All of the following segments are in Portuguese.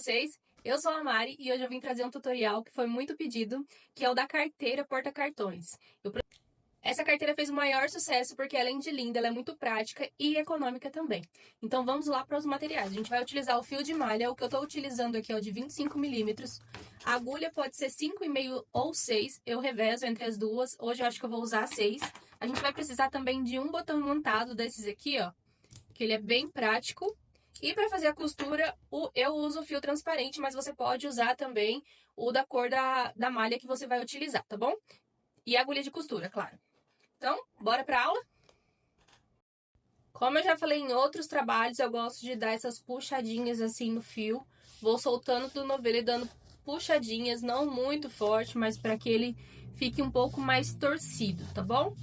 vocês? Eu sou a Mari e hoje eu vim trazer um tutorial que foi muito pedido, que é o da carteira porta-cartões. Essa carteira fez o maior sucesso porque além de linda, ela é muito prática e econômica também. Então vamos lá para os materiais. A gente vai utilizar o fio de malha, o que eu estou utilizando aqui é o de 25 milímetros. A agulha pode ser 5,5 ou 6, eu revezo entre as duas. Hoje eu acho que eu vou usar 6. A gente vai precisar também de um botão montado desses aqui, ó, que ele é bem prático. E para fazer a costura, eu uso o fio transparente, mas você pode usar também o da cor da malha que você vai utilizar, tá bom? E a agulha de costura, claro. Então, bora para aula? Como eu já falei em outros trabalhos, eu gosto de dar essas puxadinhas assim no fio. Vou soltando do novelo e dando puxadinhas, não muito forte, mas para que ele fique um pouco mais torcido, tá bom?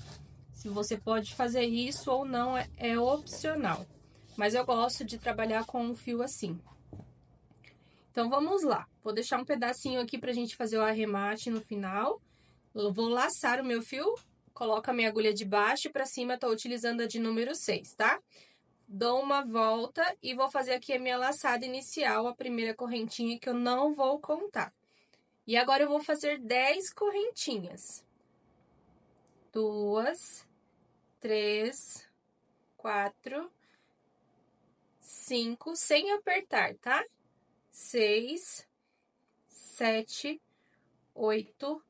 Se você pode fazer isso ou não, é opcional. Mas eu gosto de trabalhar com um fio assim. Então, vamos lá. Vou deixar um pedacinho aqui pra gente fazer o arremate no final. Eu vou laçar o meu fio, coloco a minha agulha de baixo e pra cima, tô utilizando a de número 6, tá? Dou uma volta e vou fazer aqui a minha laçada inicial, a primeira correntinha que eu não vou contar. E agora eu vou fazer 10 correntinhas. 2, 3, 4, 5, sem apertar, tá? 6, 7, 8,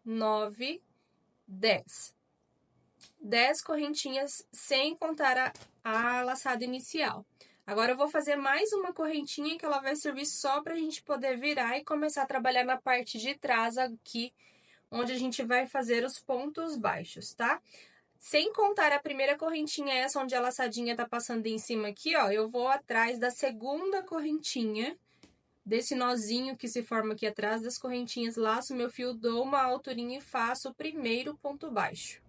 9, 10. 10 correntinhas sem contar a laçada inicial. Agora eu vou fazer mais uma correntinha que ela vai servir só pra gente poder virar e começar a trabalhar na parte de trás aqui, onde a gente vai fazer os pontos baixos, tá? Sem contar a primeira correntinha, essa onde a laçadinha tá passando em cima aqui, ó, eu vou atrás da segunda correntinha, desse nozinho que se forma aqui atrás das correntinhas, laço meu fio, dou uma alturinha e faço o primeiro ponto baixo.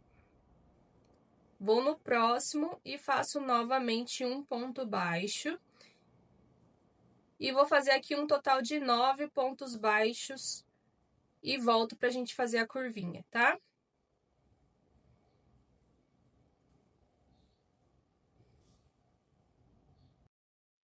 Vou no próximo e faço novamente um ponto baixo. E vou fazer aqui um total de 9 pontos baixos e volto pra gente fazer a curvinha, tá?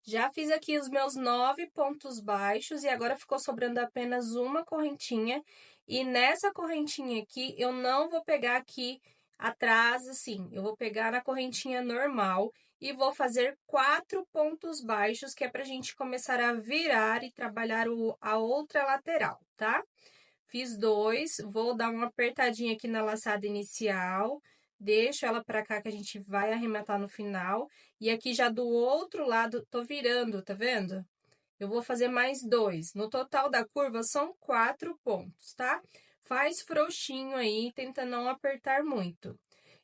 Já fiz aqui os meus 9 pontos baixos e agora ficou sobrando apenas uma correntinha. E nessa correntinha aqui, eu não vou pegar aqui atrás, assim, eu vou pegar na correntinha normal e vou fazer 4 pontos baixos, que é pra gente começar a virar e trabalhar a outra lateral, tá? Fiz 2, vou dar uma apertadinha aqui na laçada inicial, deixo ela pra cá que a gente vai arrematar no final. E aqui já do outro lado, tô virando, tá vendo? Eu vou fazer mais 2. No total da curva, são 4 pontos, tá? Faz frouxinho aí, tenta não apertar muito.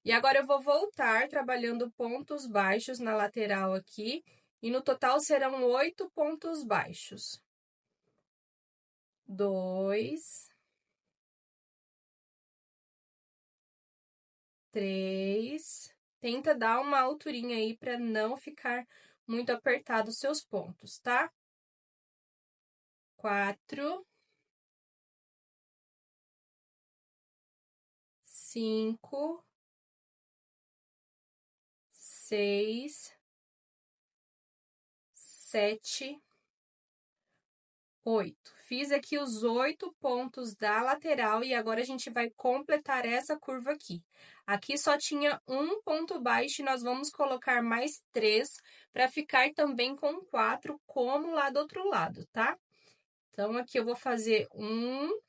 E agora, eu vou voltar trabalhando pontos baixos na lateral aqui. E no total, serão 8 pontos baixos. 2... 3, tenta dar uma alturinha aí para não ficar muito apertado os seus pontos, tá? 4, 5, 6, 7, 8. Fiz aqui os 8 pontos da lateral e agora a gente vai completar essa curva aqui. Aqui só tinha um ponto baixo e nós vamos colocar mais 3 para ficar também com 4, como lá do outro lado, tá? Então, aqui eu vou fazer 1,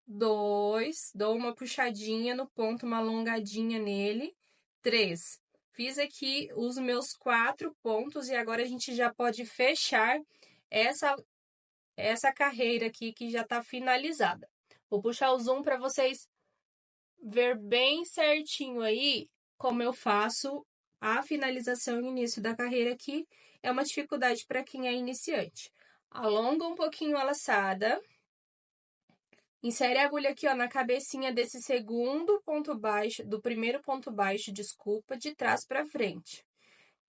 2, dou uma puxadinha no ponto, uma alongadinha nele, 3. Fiz aqui os meus 4 pontos e agora a gente já pode fechar essa carreira aqui que já tá finalizada. Vou puxar o zoom para vocês ver bem certinho aí como eu faço a finalização e início da carreira aqui. É uma dificuldade para quem é iniciante. Alonga um pouquinho a laçada. Insere a agulha aqui, ó, na cabecinha desse segundo ponto baixo, do primeiro ponto baixo, desculpa, de trás para frente.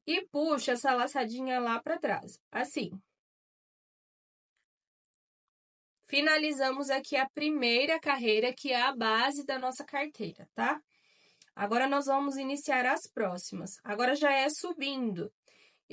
E puxa essa laçadinha lá para trás, assim. Finalizamos aqui a primeira carreira, que é a base da nossa carteira, tá? Agora, nós vamos iniciar as próximas. Agora, já é subindo.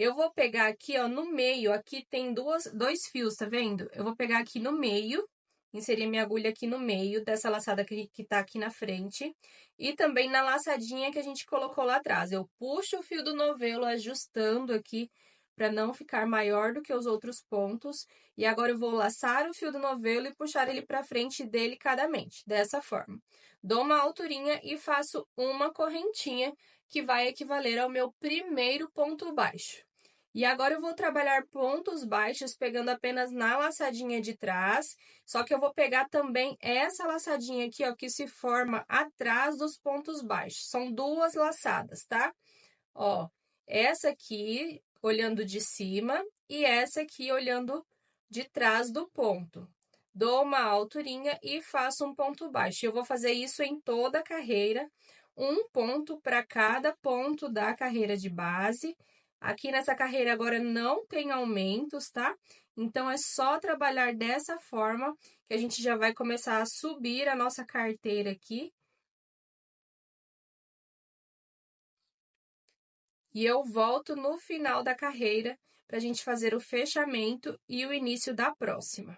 Eu vou pegar aqui, ó, no meio, aqui tem dois fios, tá vendo? Eu vou pegar aqui no meio, inserir minha agulha aqui no meio dessa laçada que tá aqui na frente. E também na laçadinha que a gente colocou lá atrás. Eu puxo o fio do novelo ajustando aqui para não ficar maior do que os outros pontos. E agora eu vou laçar o fio do novelo e puxar ele para frente delicadamente, dessa forma. Dou uma alturinha e faço uma correntinha que vai equivaler ao meu primeiro ponto baixo. E agora eu vou trabalhar pontos baixos pegando apenas na laçadinha de trás, só que eu vou pegar também essa laçadinha aqui, ó, que se forma atrás dos pontos baixos. São duas laçadas, tá? Ó, essa aqui olhando de cima e essa aqui olhando de trás do ponto. Dou uma alturinha e faço um ponto baixo. Eu vou fazer isso em toda a carreira, um ponto para cada ponto da carreira de base. Aqui nessa carreira agora não tem aumentos, tá? Então, é só trabalhar dessa forma que a gente já vai começar a subir a nossa carteira aqui. E eu volto no final da carreira para a gente fazer o fechamento e o início da próxima.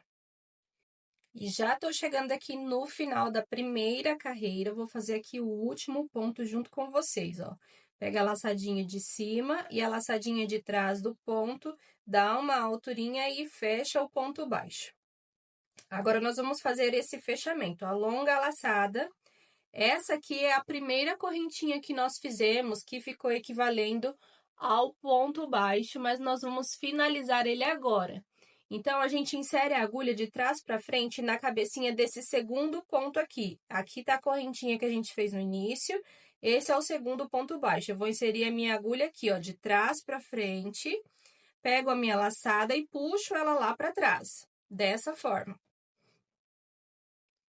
E já tô chegando aqui no final da primeira carreira, vou fazer aqui o último ponto junto com vocês, ó. Pega a laçadinha de cima e a laçadinha de trás do ponto, dá uma alturinha e fecha o ponto baixo. Agora, nós vamos fazer esse fechamento. Alonga a laçada. Essa aqui é a primeira correntinha que nós fizemos, que ficou equivalendo ao ponto baixo, mas nós vamos finalizar ele agora. Então, a gente insere a agulha de trás para frente na cabecinha desse segundo ponto aqui. Aqui tá a correntinha que a gente fez no início, esse é o segundo ponto baixo. Eu vou inserir a minha agulha aqui, ó, de trás para frente, pego a minha laçada e puxo ela lá para trás, dessa forma.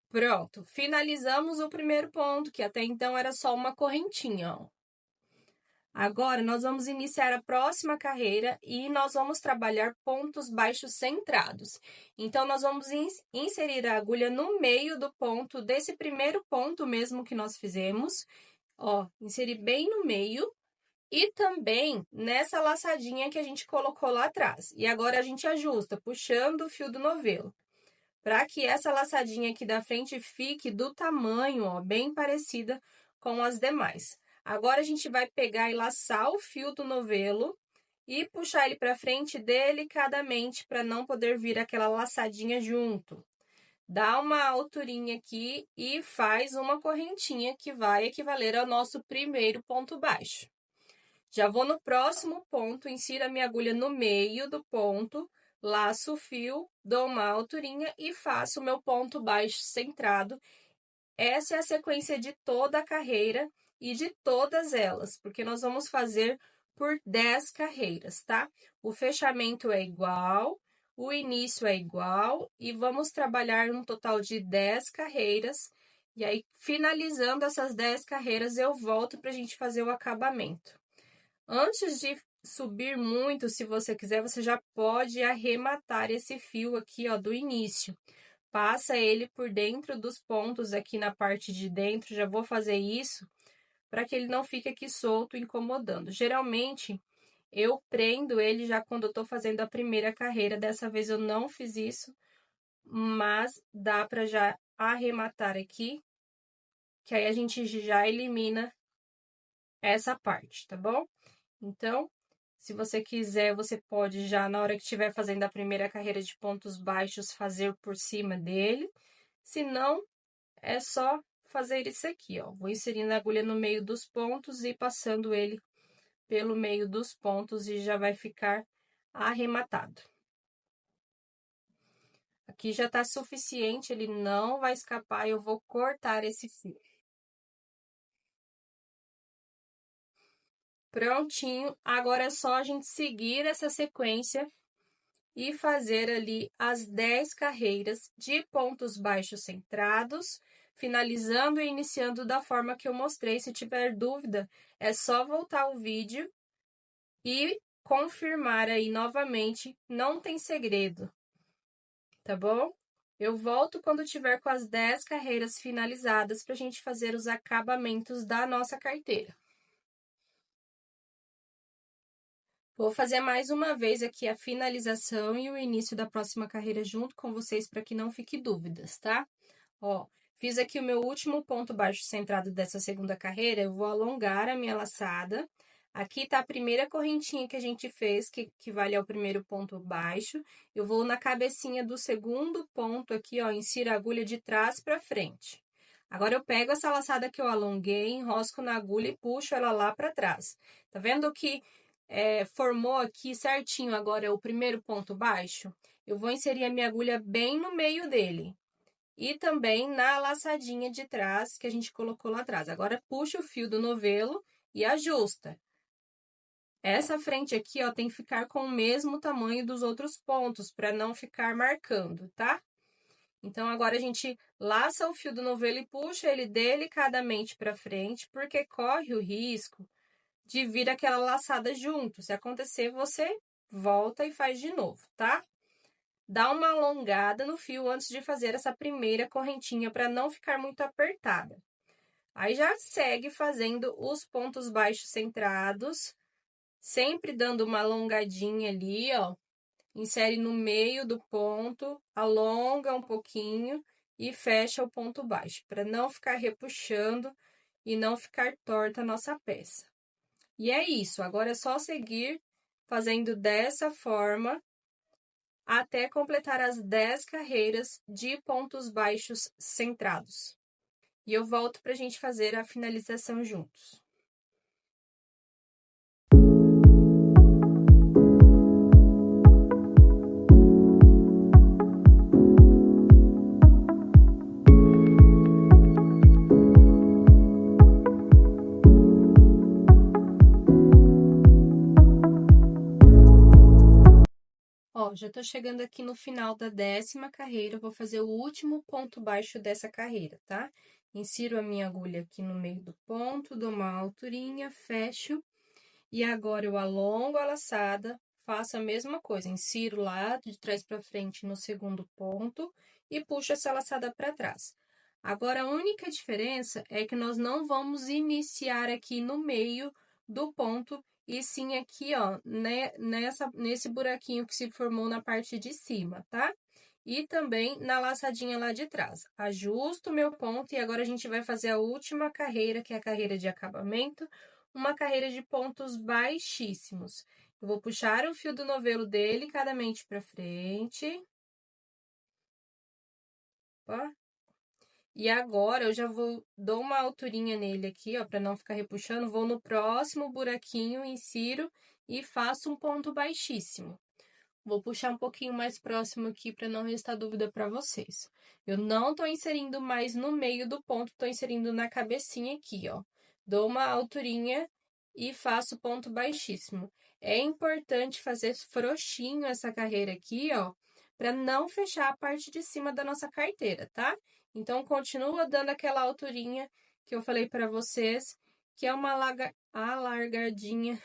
Pronto, finalizamos o primeiro ponto, que até então era só uma correntinha, ó. Agora, nós vamos iniciar a próxima carreira e nós vamos trabalhar pontos baixos centrados. Então, nós vamos inserir a agulha no meio do ponto, desse primeiro ponto mesmo que nós fizemos. Ó, inserir bem no meio e também nessa laçadinha que a gente colocou lá atrás. E agora, a gente ajusta, puxando o fio do novelo, para que essa laçadinha aqui da frente fique do tamanho, ó, bem parecida com as demais. Agora, a gente vai pegar e laçar o fio do novelo e puxar ele para frente delicadamente, para não poder vir aquela laçadinha junto. Dá uma alturinha aqui e faz uma correntinha que vai equivaler ao nosso primeiro ponto baixo. Já vou no próximo ponto, insiro a minha agulha no meio do ponto, laço o fio, dou uma alturinha e faço o meu ponto baixo centrado. Essa é a sequência de toda a carreira e de todas elas, porque nós vamos fazer por 10 carreiras, tá? O fechamento é igual, o início é igual e vamos trabalhar um total de 10 carreiras. E aí, finalizando essas 10 carreiras, eu volto para a gente fazer o acabamento. Antes de subir muito, se você quiser, você já pode arrematar esse fio aqui, ó, do início. Passa ele por dentro dos pontos aqui na parte de dentro, já vou fazer isso para que ele não fique aqui solto, incomodando. Geralmente, eu prendo ele já quando eu tô fazendo a primeira carreira, dessa vez eu não fiz isso, mas dá para já arrematar aqui, que aí a gente já elimina essa parte, tá bom? Então, se você quiser, você pode já, na hora que estiver fazendo a primeira carreira de pontos baixos, fazer por cima dele. Se não, é só fazer isso aqui, ó. Vou inserindo a agulha no meio dos pontos e passando ele pelo meio dos pontos e já vai ficar arrematado. Aqui já tá suficiente, ele não vai escapar, eu vou cortar esse fio. Prontinho, agora é só a gente seguir essa sequência e fazer ali as 10 carreiras de pontos baixos centrados, finalizando e iniciando da forma que eu mostrei. Se tiver dúvida, é só voltar o vídeo e confirmar aí novamente, não tem segredo, tá bom? Eu volto quando tiver com as 10 carreiras finalizadas para a gente fazer os acabamentos da nossa carteira. Vou fazer mais uma vez aqui a finalização e o início da próxima carreira junto com vocês para que não fique dúvidas, tá? Ó, fiz aqui o meu último ponto baixo centrado dessa segunda carreira, eu vou alongar a minha laçada. Aqui tá a primeira correntinha que a gente fez, que equivale ao primeiro ponto baixo. Eu vou na cabecinha do segundo ponto aqui, ó, insiro a agulha de trás para frente. Agora, eu pego essa laçada que eu alonguei, enrosco na agulha e puxo ela lá para trás. Tá vendo que formou aqui certinho agora é o primeiro ponto baixo? Eu vou inserir a minha agulha bem no meio dele. E também na laçadinha de trás que a gente colocou lá atrás. Agora, puxa o fio do novelo e ajusta. Essa frente aqui, ó, tem que ficar com o mesmo tamanho dos outros pontos, para não ficar marcando, tá? Então, agora a gente laça o fio do novelo e puxa ele delicadamente para frente, porque corre o risco de vir aquela laçada junto. Se acontecer, você volta e faz de novo, tá? Dá uma alongada no fio antes de fazer essa primeira correntinha para não ficar muito apertada. Aí já segue fazendo os pontos baixos centrados, sempre dando uma alongadinha ali, ó. Insere no meio do ponto, alonga um pouquinho e fecha o ponto baixo, para não ficar repuxando e não ficar torta a nossa peça. E é isso, agora é só seguir fazendo dessa forma até completar as 10 carreiras de pontos baixos centrados. E eu volto para a gente fazer a finalização juntos. Ó, já tô chegando aqui no final da 10ª carreira, vou fazer o último ponto baixo dessa carreira, tá? Insiro a minha agulha aqui no meio do ponto, dou uma alturinha, fecho. E agora, eu alongo a laçada, faço a mesma coisa, insiro lá de trás para frente no segundo ponto e puxo essa laçada para trás. Agora, a única diferença é que nós não vamos iniciar aqui no meio do ponto, e sim aqui, ó, nesse buraquinho que se formou na parte de cima, tá? E também na laçadinha lá de trás. Ajusto o meu ponto e agora a gente vai fazer a última carreira, que é a carreira de acabamento, uma carreira de pontos baixíssimos. Eu vou puxar o fio do novelo delicadamente para frente. Ó. E agora, eu já dou uma alturinha nele aqui, ó, para não ficar repuxando. Vou no próximo buraquinho, insiro e faço um ponto baixíssimo. Vou puxar um pouquinho mais próximo aqui para não restar dúvida para vocês. Eu não tô inserindo mais no meio do ponto, tô inserindo na cabecinha aqui, ó. Dou uma alturinha e faço ponto baixíssimo. É importante fazer frouxinho essa carreira aqui, ó, para não fechar a parte de cima da nossa carteira, tá? Então, continua dando aquela alturinha que eu falei para vocês, que é uma alargadinha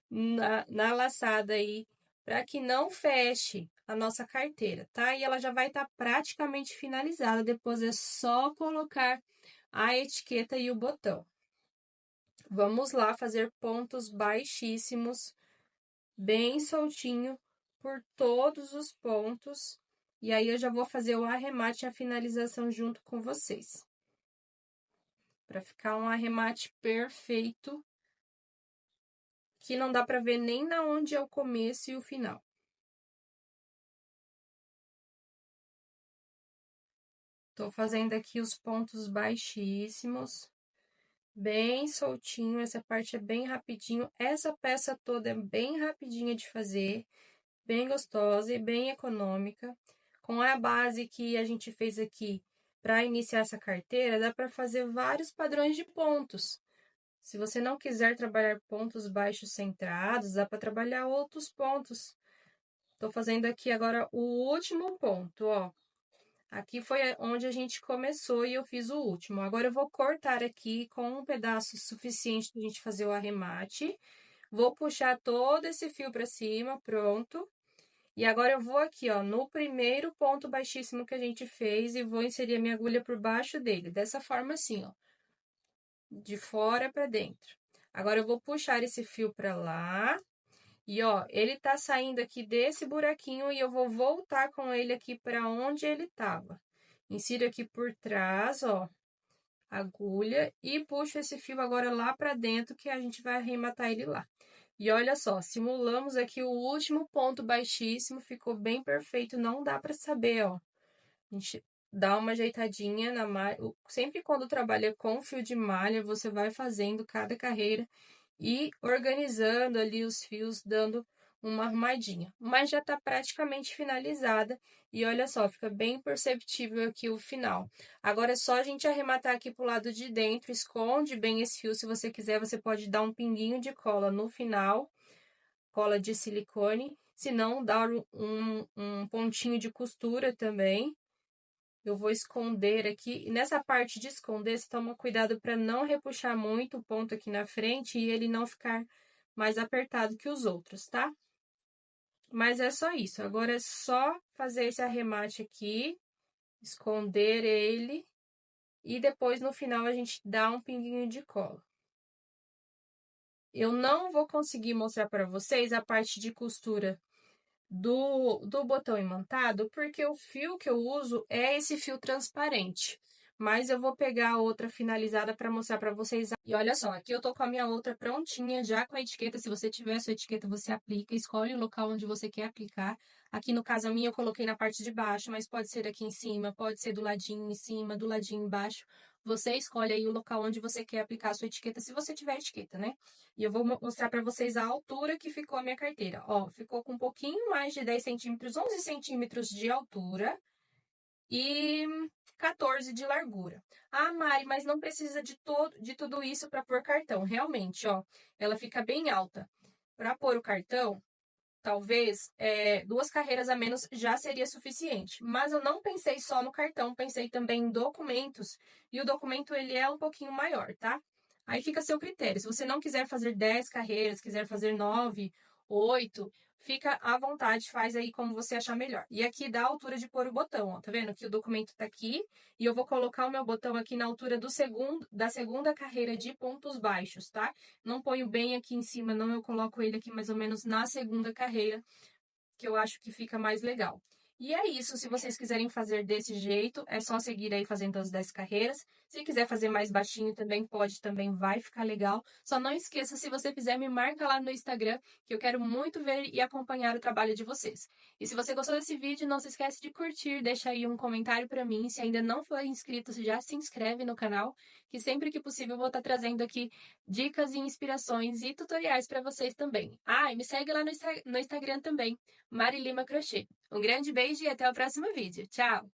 na laçada aí, para que não feche a nossa carteira, tá? E ela já vai estar praticamente finalizada, depois é só colocar a etiqueta e o botão. Vamos lá fazer pontos baixíssimos, bem soltinho por todos os pontos. E aí, eu já vou fazer o arremate e a finalização junto com vocês. Para ficar um arremate perfeito, que não dá para ver nem na onde é o começo e o final. Tô fazendo aqui os pontos baixíssimos, bem soltinho, essa parte é bem rapidinho. Essa peça toda é bem rapidinha de fazer, bem gostosa e bem econômica. Com a base que a gente fez aqui para iniciar essa carteira, dá para fazer vários padrões de pontos. Se você não quiser trabalhar pontos baixos centrados, dá para trabalhar outros pontos. Tô fazendo aqui agora o último ponto, ó. Aqui foi onde a gente começou e eu fiz o último. Agora, eu vou cortar aqui com um pedaço suficiente para a gente fazer o arremate. Vou puxar todo esse fio para cima, pronto. E agora, eu vou aqui, ó, no primeiro ponto baixíssimo que a gente fez e vou inserir a minha agulha por baixo dele. Dessa forma assim, ó. De fora para dentro. Agora, eu vou puxar esse fio pra lá. E, ó, ele tá saindo aqui desse buraquinho e eu vou voltar com ele aqui pra onde ele tava. Insiro aqui por trás, ó, agulha e puxo esse fio agora lá pra dentro que a gente vai arrematar ele lá. E olha só, simulamos aqui o último ponto baixíssimo, ficou bem perfeito, não dá pra saber, ó. A gente dá uma ajeitadinha na malha. Sempre quando trabalha com fio de malha, você vai fazendo cada carreira e organizando ali os fios, dando uma arrumadinha. Mas já tá praticamente finalizada e olha só, fica bem perceptível aqui o final. Agora é só a gente arrematar aqui pro lado de dentro, esconde bem esse fio. Se você quiser, você pode dar um pinguinho de cola no final, cola de silicone. Se não, dar um pontinho de costura também. Eu vou esconder aqui. E nessa parte de esconder, você toma cuidado para não repuxar muito o ponto aqui na frente e ele não ficar mais apertado que os outros, tá? Mas é só isso. Agora é só fazer esse arremate aqui, esconder ele e depois no final a gente dá um pinguinho de cola. Eu não vou conseguir mostrar para vocês a parte de costura do botão imantado, porque o fio que eu uso é esse fio transparente. Mas eu vou pegar a outra finalizada para mostrar para vocês. E olha só, aqui eu tô com a minha outra prontinha, já com a etiqueta. Se você tiver a sua etiqueta, você aplica, escolhe o local onde você quer aplicar. Aqui no caso a minha eu coloquei na parte de baixo, mas pode ser aqui em cima, pode ser do ladinho em cima, do ladinho embaixo. Você escolhe aí o local onde você quer aplicar a sua etiqueta, se você tiver etiqueta, né? E eu vou mostrar para vocês a altura que ficou a minha carteira. Ó, ficou com um pouquinho mais de 10 centímetros, 11 centímetros de altura e 14 de largura. Ah, Mari, mas não precisa de tudo isso para pôr cartão. Realmente, ó, ela fica bem alta. Para pôr o cartão, talvez 2 carreiras a menos já seria suficiente. Mas eu não pensei só no cartão, pensei também em documentos. E o documento, ele é um pouquinho maior, tá? Aí fica a seu critério. Se você não quiser fazer 10 carreiras, quiser fazer 9, 8, fica à vontade, faz aí como você achar melhor. E aqui dá a altura de pôr o botão, ó. Tá vendo que o documento tá aqui e eu vou colocar o meu botão aqui na altura da segunda carreira de pontos baixos, tá? Não ponho bem aqui em cima, não, eu coloco ele aqui mais ou menos na segunda carreira, que eu acho que fica mais legal. E é isso, se vocês quiserem fazer desse jeito, é só seguir aí fazendo as 10 carreiras. Se quiser fazer mais baixinho também pode, também vai ficar legal. Só não esqueça, se você fizer, me marca lá no Instagram, que eu quero muito ver e acompanhar o trabalho de vocês. E se você gostou desse vídeo, não se esquece de curtir, deixa aí um comentário para mim. Se ainda não for inscrito, já se inscreve no canal, que sempre que possível eu vou estar trazendo aqui dicas e inspirações e tutoriais para vocês também. Ah, e me segue lá no Instagram também, Mari Lima Crochê. Um grande beijo e até o próximo vídeo. Tchau!